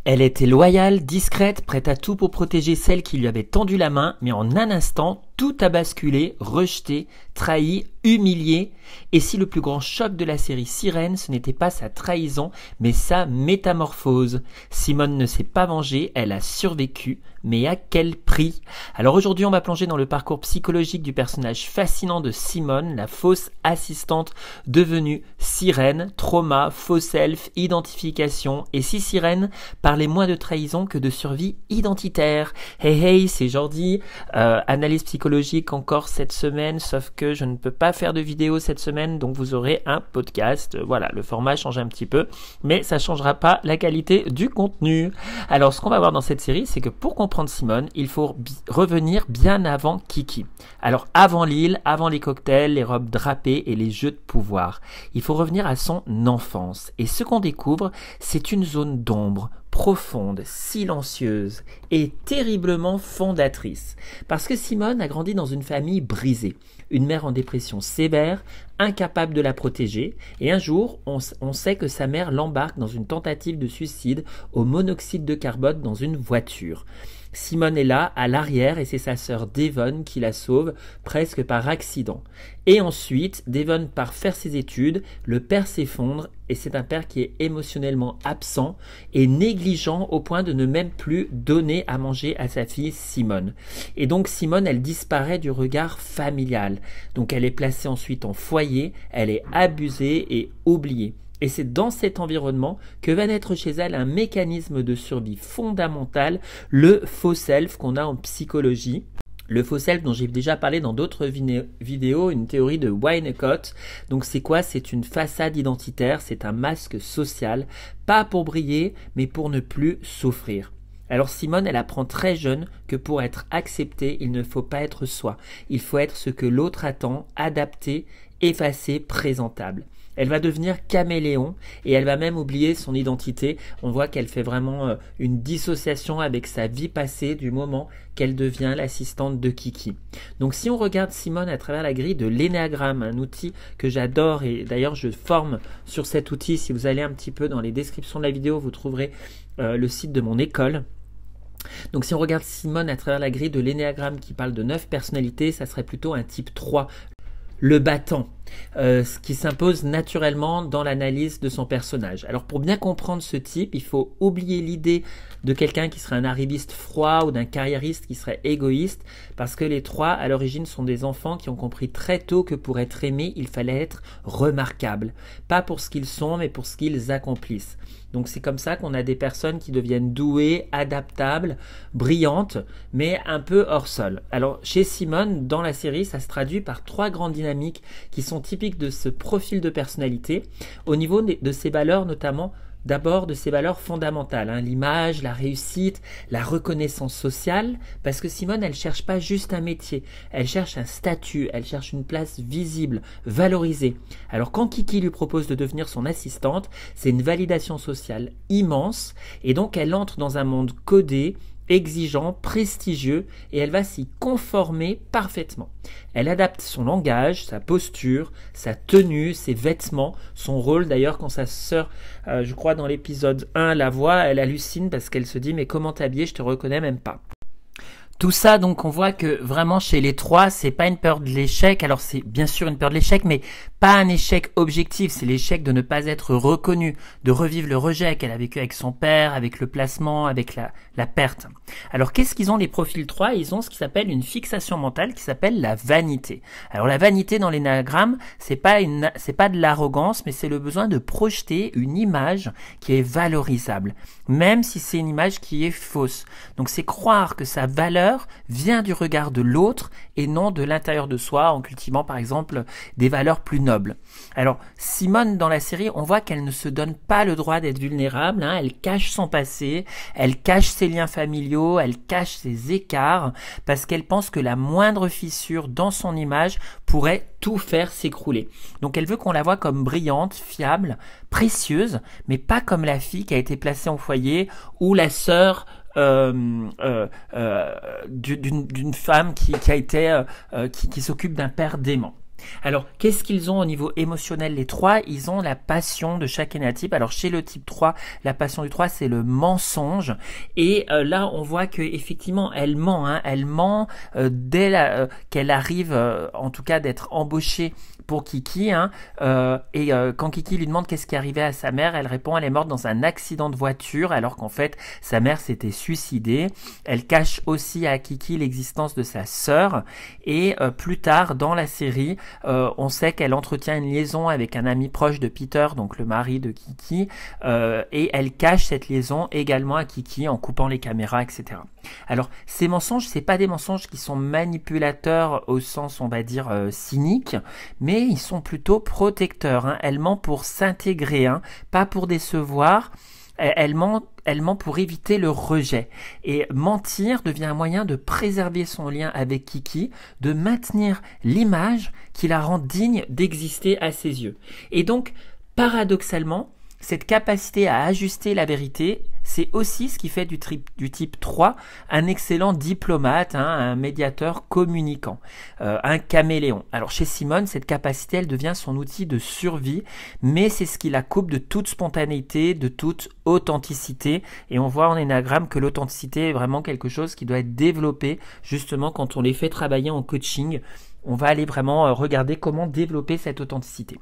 Elle était loyale, discrète, prête à tout pour protéger celle qui lui avait tendu la main, mais en un instant, tout a basculé, rejeté, trahi, humilié. Et si le plus grand choc de la série Sirène, ce n'était pas sa trahison, mais sa métamorphose. Simone ne s'est pas vengée, elle a survécu, mais à quel prix? Alors aujourd'hui, on va plonger dans le parcours psychologique du personnage fascinant de Simone, la fausse assistante devenue Sirène, trauma, faux self, identification. Et si Sirène parlait moins de trahison que de survie identitaire. Hey hey, c'est Jordi, analyse psychologique encore cette semaine, sauf que je ne peux pas faire de vidéo cette semaine, donc vous aurez un podcast. Voilà, le format change un petit peu, mais ça ne changera pas la qualité du contenu. Alors, ce qu'on va voir dans cette série, c'est que pour comprendre Simone, il faut revenir bien avant Kiki. Alors, avant l'île, avant les cocktails, les robes drapées et les jeux de pouvoir. Il faut revenir à son enfance. Et ce qu'on découvre, c'est une zone d'ombre, profonde, silencieuse et terriblement fondatrice. Parce que Simone a grandi dans une famille brisée, une mère en dépression sévère, incapable de la protéger, et un jour, on sait que sa mère l'embarque dans une tentative de suicide au monoxyde de carbone dans une voiture. Simone est là, à l'arrière, et c'est sa sœur Devon qui la sauve, presque par accident. Et ensuite, Devon part faire ses études, le père s'effondre, et c'est un père qui est émotionnellement absent et négligent au point de ne même plus donner à manger à sa fille Simone. Et donc Simone, elle disparaît du regard familial. Donc elle est placée ensuite en foyer, elle est abusée et oubliée. Et c'est dans cet environnement que va naître chez elle un mécanisme de survie fondamental, le faux self qu'on a en psychologie. Le faux self dont j'ai déjà parlé dans d'autres vidéos, une théorie de Winnicott. Donc c'est quoi? C'est une façade identitaire, c'est un masque social, pas pour briller, mais pour ne plus souffrir. Alors Simone, elle apprend très jeune que pour être acceptée, il ne faut pas être soi. Il faut être ce que l'autre attend, adapté, effacé, présentable. Elle va devenir caméléon et elle va même oublier son identité. On voit qu'elle fait vraiment une dissociation avec sa vie passée du moment qu'elle devient l'assistante de Kiki. Donc si on regarde Simone à travers la grille de l'énéagramme, un outil que j'adore et d'ailleurs je forme sur cet outil. Si vous allez un petit peu dans les descriptions de la vidéo, vous trouverez le site de mon école. Donc si on regarde Simone à travers la grille de l'énéagramme qui parle de 9 personnalités, ça serait plutôt un type 3. Le battant, ce qui s'impose naturellement dans l'analyse de son personnage. Alors pour bien comprendre ce type, il faut oublier l'idée de quelqu'un qui serait un arriviste froid ou d'un carriériste qui serait égoïste, parce que les trois à l'origine sont des enfants qui ont compris très tôt que pour être aimé, il fallait être remarquable. Pas pour ce qu'ils sont, mais pour ce qu'ils accomplissent. Donc c'est comme ça qu'on a des personnes qui deviennent douées, adaptables, brillantes, mais un peu hors sol. Alors chez Simone, dans la série, ça se traduit par 3 grandes dynamiques qui sont typiques de ce profil de personnalité, au niveau de ses valeurs notamment. D'abord de ses valeurs fondamentales, l'image, la réussite, la reconnaissance sociale, parce que Simone, elle cherche pas juste un métier, elle cherche un statut, elle cherche une place visible, valorisée. Alors quand Kiki lui propose de devenir son assistante, c'est une validation sociale immense, et donc elle entre dans un monde codé, exigeant, prestigieux, et elle va s'y conformer parfaitement. Elle adapte son langage, sa posture, sa tenue, ses vêtements, son rôle. D'ailleurs, quand sa sœur, je crois dans l'épisode 1, la voit, elle hallucine parce qu'elle se dit « mais comment t'habiller, je te reconnais même pas ». Tout ça, donc, on voit que vraiment chez les 3, c'est pas une peur de l'échec. Alors, c'est bien sûr une peur de l'échec, mais pas un échec objectif. C'est l'échec de ne pas être reconnu, de revivre le rejet qu'elle a vécu avec son père, avec le placement, avec la perte. Alors, qu'est-ce qu'ils ont les profils 3? Ils ont ce qui s'appelle une fixation mentale qui s'appelle la vanité. Alors, la vanité dans l'énéagramme, c'est pas de l'arrogance, mais c'est le besoin de projeter une image qui est valorisable, même si c'est une image qui est fausse. Donc, c'est croire que sa valeur vient du regard de l'autre et non de l'intérieur de soi, en cultivant par exemple des valeurs plus nobles. Alors Simone dans la série, on voit qu'elle ne se donne pas le droit d'être vulnérable, elle cache son passé, elle cache ses liens familiaux, elle cache ses écarts, parce qu'elle pense que la moindre fissure dans son image pourrait tout faire s'écrouler. Donc elle veut qu'on la voit comme brillante, fiable, précieuse, mais pas comme la fille qui a été placée en foyer ou la sœur d'une femme qui s'occupe d'un père dément. Alors, qu'est-ce qu'ils ont au niveau émotionnel, les trois? Ils ont la passion de chaque énéatype. Alors, chez le type 3, la passion du 3, c'est le mensonge. Et là, on voit que effectivement, elle ment. Hein. Elle ment dès qu'elle arrive, en tout cas, d'être embauchée pour Kiki. Hein. Quand Kiki lui demande qu'est-ce qui est arrivé à sa mère, elle répond elle est morte dans un accident de voiture, alors qu'en fait, sa mère s'était suicidée. Elle cache aussi à Kiki l'existence de sa sœur. Et plus tard, dans la série, on sait qu'elle entretient une liaison avec un ami proche de Peter, donc le mari de Kiki, et elle cache cette liaison également à Kiki en coupant les caméras, etc. Alors, ces mensonges, c'est pas des mensonges qui sont manipulateurs au sens, on va dire, cynique, mais ils sont plutôt protecteurs. Hein. Elle ment pour s'intégrer, hein, pas pour décevoir. Elle ment pour éviter le rejet. Et mentir devient un moyen de préserver son lien avec Kiki, de maintenir l'image qui la rend digne d'exister à ses yeux. Et donc, paradoxalement, cette capacité à ajuster la vérité, c'est aussi ce qui fait du type 3 un excellent diplomate, hein, un médiateur communicant, un caméléon. Alors chez Simone, cette capacité, elle devient son outil de survie, mais c'est ce qui la coupe de toute spontanéité, de toute authenticité. Et on voit en énagramme que l'authenticité est vraiment quelque chose qui doit être développé, justement quand on les fait travailler en coaching. On va aller vraiment regarder comment développer cette authenticité.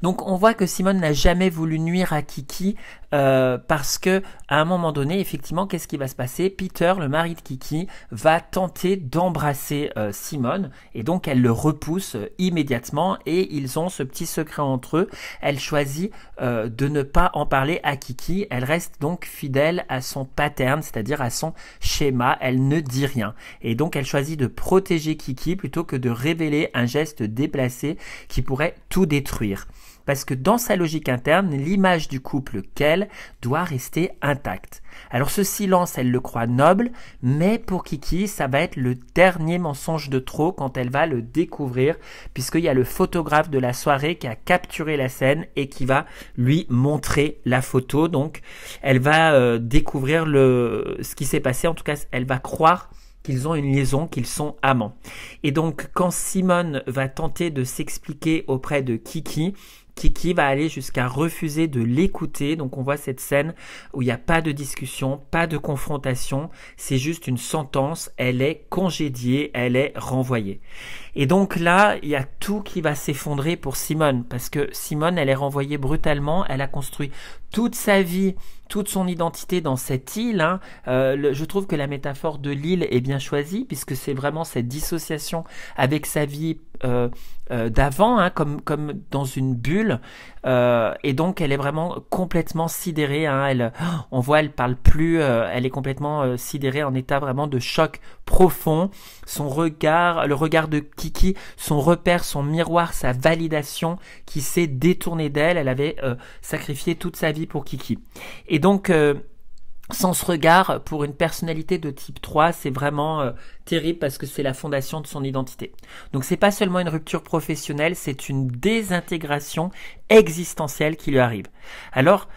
Donc on voit que Simone n'a jamais voulu nuire à Kiki parce que à un moment donné, effectivement, qu'est-ce qui va se passer? Peter, le mari de Kiki, va tenter d'embrasser Simone et donc elle le repousse immédiatement et ils ont ce petit secret entre eux. Elle choisit de ne pas en parler à Kiki. Elle reste donc fidèle à son pattern, c'est-à-dire à son schéma. Elle ne dit rien et donc elle choisit de protéger Kiki plutôt que de révéler un geste déplacé qui pourrait tout détruire. Parce que dans sa logique interne, l'image du couple qu'elle doit rester intacte. Alors ce silence, elle le croit noble, mais pour Kiki, ça va être le dernier mensonge de trop quand elle va le découvrir, puisqu'il y a le photographe de la soirée qui a capturé la scène et qui va lui montrer la photo. Donc elle va découvrir ce qui s'est passé, en tout cas elle va croire qu'ils ont une liaison, qu'ils sont amants. Et donc quand Simone va tenter de s'expliquer auprès de Kiki, Kiki va aller jusqu'à refuser de l'écouter. Donc on voit cette scène où il n'y a pas de discussion, pas de confrontation, c'est juste une sentence, elle est congédiée, elle est renvoyée. Et donc là, il y a tout qui va s'effondrer pour Simone, parce que Simone, elle est renvoyée brutalement, elle a construit toute sa vie, toute son identité dans cette île. Hein. Je trouve que la métaphore de l'île est bien choisie, puisque c'est vraiment cette dissociation avec sa vie d'avant, hein, comme dans une bulle. Et donc, elle est vraiment complètement sidérée. Hein. On voit, elle parle plus, elle est complètement sidérée, en état vraiment de choc profond. Son regard, le regard de Kiki, son repère, son miroir, sa validation qui s'est détournée d'elle. Elle avait sacrifié toute sa vie pour Kiki. Et donc, sans ce regard, pour une personnalité de type 3, c'est vraiment terrible parce que c'est la fondation de son identité. Donc c'est pas seulement une rupture professionnelle, c'est une désintégration existentielle qui lui arrive. Alors,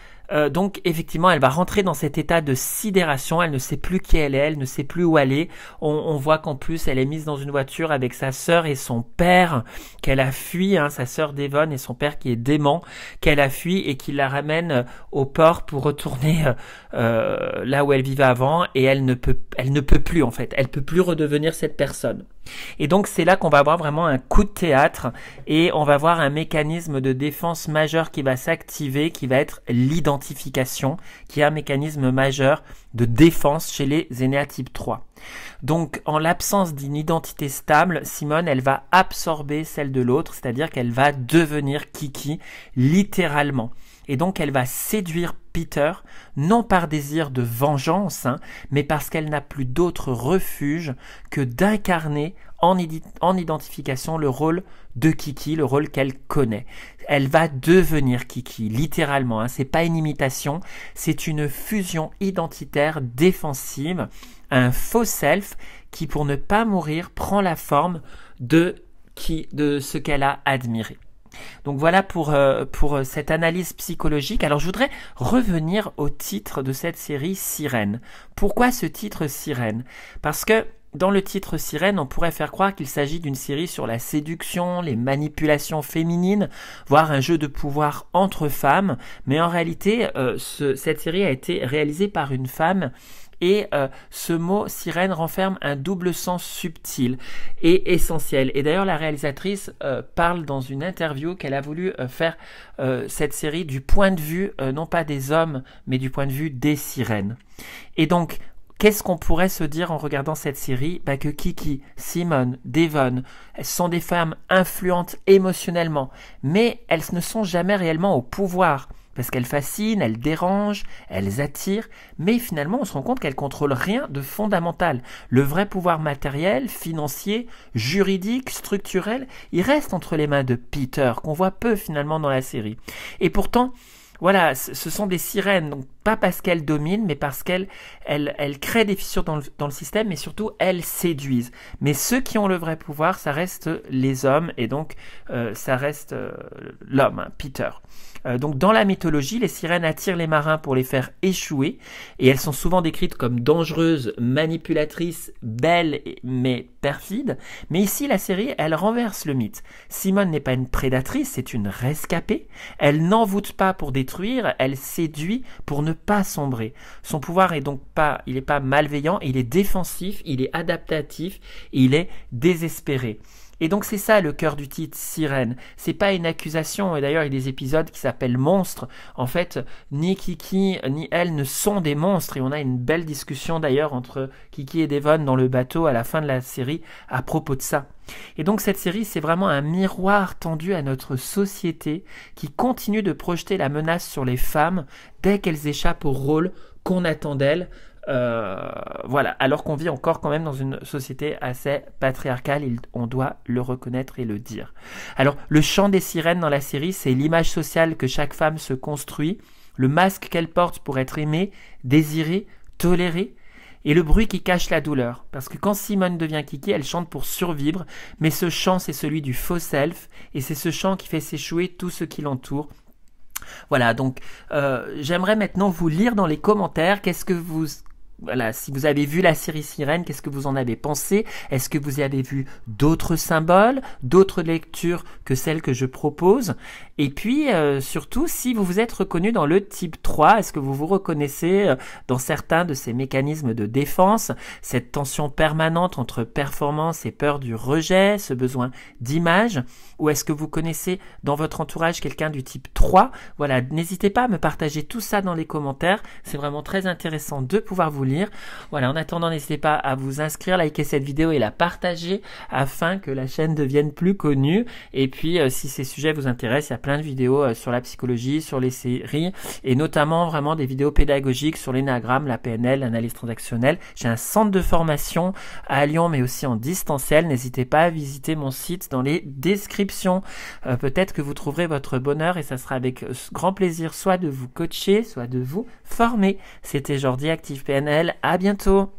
donc effectivement, elle va rentrer dans cet état de sidération, elle ne sait plus qui elle est, elle ne sait plus où aller. On voit qu'en plus, elle est mise dans une voiture avec sa sœur et son père, qu'elle a fui, hein, sa sœur Devon et son père qui est dément, qu'elle a fui et qui la ramène au port pour retourner là où elle vivait avant, et elle ne peut plus en fait, elle peut plus redevenir cette personne. Et donc c'est là qu'on va avoir vraiment un coup de théâtre et on va voir un mécanisme de défense majeur qui va s'activer, qui va être l'identification, qui est un mécanisme majeur de défense chez les énéatypes 3. Donc en l'absence d'une identité stable, Simone, elle va absorber celle de l'autre, c'est-à-dire qu'elle va devenir Kiki littéralement. Et donc elle va séduire Peter, non par désir de vengeance, hein, mais parce qu'elle n'a plus d'autre refuge que d'incarner en identification le rôle de Kiki, le rôle qu'elle connaît. Elle va devenir Kiki, littéralement. Hein, c'est pas une imitation, c'est une fusion identitaire défensive, un faux self qui, pour ne pas mourir, prend la forme de ce qu'elle a admiré. Donc voilà pour cette analyse psychologique. Alors je voudrais revenir au titre de cette série Sirène. Pourquoi ce titre Sirène? Parce que dans le titre Sirène, on pourrait faire croire qu'il s'agit d'une série sur la séduction, les manipulations féminines, voire un jeu de pouvoir entre femmes. Mais en réalité, cette série a été réalisée par une femme. Et ce mot sirène renferme un double sens subtil et essentiel. Et d'ailleurs, la réalisatrice parle dans une interview qu'elle a voulu faire cette série du point de vue, non pas des hommes, mais du point de vue des sirènes. Et donc, qu'est-ce qu'on pourrait se dire en regardant cette série? Que Kiki, Simone, Devon, elles sont des femmes influentes émotionnellement, mais elles ne sont jamais réellement au pouvoir. Parce qu'elles fascinent, elles dérangent, elles attirent, mais finalement on se rend compte qu'elles contrôlent rien de fondamental. Le vrai pouvoir matériel, financier, juridique, structurel, il reste entre les mains de Peter, qu'on voit peu finalement dans la série. Et pourtant, voilà, ce sont des sirènes, donc pas parce qu'elles dominent, mais parce qu'elles créent des fissures dans le système, mais surtout elles séduisent. Mais ceux qui ont le vrai pouvoir, ça reste les hommes, et donc ça reste l'homme, hein, Peter. Donc dans la mythologie, les sirènes attirent les marins pour les faire échouer, et elles sont souvent décrites comme dangereuses, manipulatrices, belles mais perfides. Mais ici, la série, elle renverse le mythe. Simone n'est pas une prédatrice, c'est une rescapée. Elle n'envoûte pas pour détruire, elle séduit pour ne pas sombrer. Son pouvoir est donc pas, il n'est pas malveillant, il est défensif, il est adaptatif, il est désespéré. Et donc c'est ça le cœur du titre Sirène. C'est pas une accusation, et d'ailleurs il y a des épisodes qui s'appellent Monstres. En fait, ni Kiki ni elle ne sont des monstres, et on a une belle discussion d'ailleurs entre Kiki et Devon dans le bateau à la fin de la série à propos de ça. Et donc cette série, c'est vraiment un miroir tendu à notre société qui continue de projeter la menace sur les femmes dès qu'elles échappent au rôle qu'on attend d'elles. Voilà, alors qu'on vit encore quand même dans une société assez patriarcale, on doit le reconnaître et le dire. Alors, le chant des sirènes dans la série, c'est l'image sociale que chaque femme se construit, le masque qu'elle porte pour être aimée, désirée, tolérée, et le bruit qui cache la douleur. Parce que quand Simone devient Kiki, elle chante pour survivre, mais ce chant, c'est celui du faux self, et c'est ce chant qui fait s'échouer tout ce qui l'entoure. Voilà, donc j'aimerais maintenant vous lire dans les commentaires voilà, si vous avez vu la série Sirène, qu'est-ce que vous en avez pensé? Est-ce que vous y avez vu d'autres symboles, d'autres lectures que celles que je propose? Et puis, surtout, si vous vous êtes reconnu dans le type 3, est-ce que vous vous reconnaissez dans certains de ces mécanismes de défense, cette tension permanente entre performance et peur du rejet, ce besoin d'image? Ou est-ce que vous connaissez dans votre entourage quelqu'un du type 3? Voilà, n'hésitez pas à me partager tout ça dans les commentaires. C'est vraiment très intéressant de pouvoir vous lire. Voilà, en attendant, n'hésitez pas à vous inscrire, liker cette vidéo et la partager afin que la chaîne devienne plus connue. Et puis, si ces sujets vous intéressent, il y a plein de vidéos sur la psychologie, sur les séries, et notamment vraiment des vidéos pédagogiques sur l'énagramme, la PNL, l'analyse transactionnelle. J'ai un centre de formation à Lyon, mais aussi en distanciel. N'hésitez pas à visiter mon site dans les descriptions. Peut-être que vous trouverez votre bonheur, et ça sera avec grand plaisir soit de vous coacher, soit de vous former. C'était Jordi, Active PNL. À bientôt.